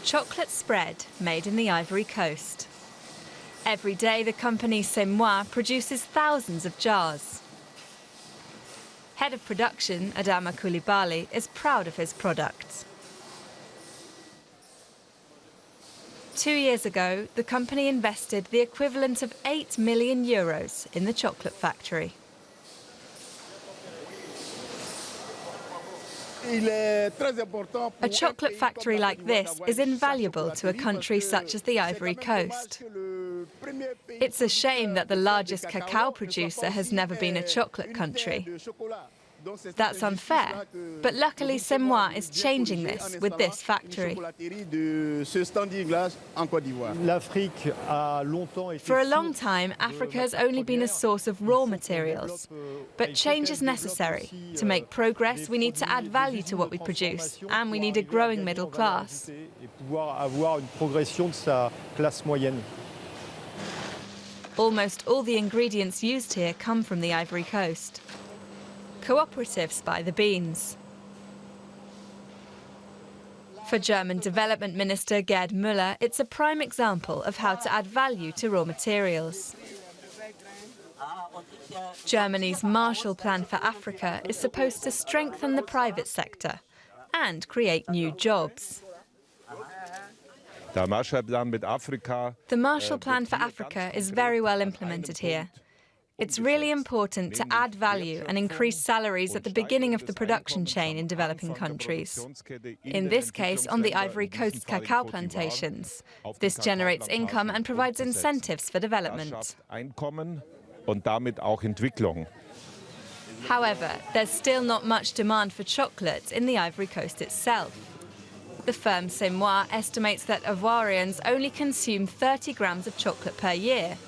chocolate spread made in the Ivory Coast. Every day the company C'est Moi produces thousands of jars. Head of production, Adama Coulibaly, is proud of his products. 2 years ago, the company invested the equivalent of €8 million in the chocolate factory. A chocolate factory like this is invaluable to a country such as the Ivory Coast. It's a shame that the largest cacao producer has never been a chocolate country. That's unfair, but luckily C'est Moi is changing this with this factory. For a long time, Africa has only been a source of raw materials. But change is necessary. To make progress, we need to add value to what we produce, and we need a growing middle class. Almost all the ingredients used here come from the Ivory Coast. Cooperatives buy the beans. For German Development Minister Gerd Müller, it's a prime example of how to add value to raw materials. Germany's Marshall Plan for Africa is supposed to strengthen the private sector and create new jobs. The Marshall Plan for Africa is very well implemented here. It's really important to add value and increase salaries at the beginning of the production chain in developing countries. In this case, on the Ivory Coast cacao plantations. This generates income and provides incentives for development. However, there's still not much demand for chocolate in the Ivory Coast itself. The firm C'est Moi estimates that Ivoirians only consume 30 grams of chocolate per year.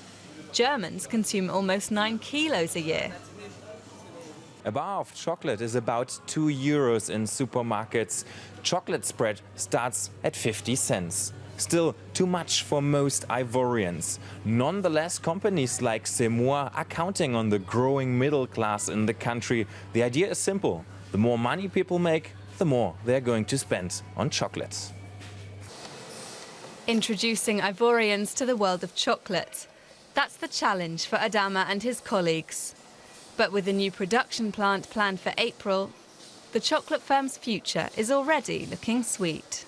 Germans consume almost 9 kilos a year. A bar of chocolate is about €2 in supermarkets. Chocolate spread starts at 50 cents. Still too much for most Ivorians. Nonetheless, companies like C'est Moi are counting on the growing middle class in the country. The idea is simple. The more money people make, the more they're going to spend on chocolates. Introducing Ivorians to the world of chocolate. That's the challenge for Adama and his colleagues. But with a new production plant planned for April, the chocolate firm's future is already looking sweet.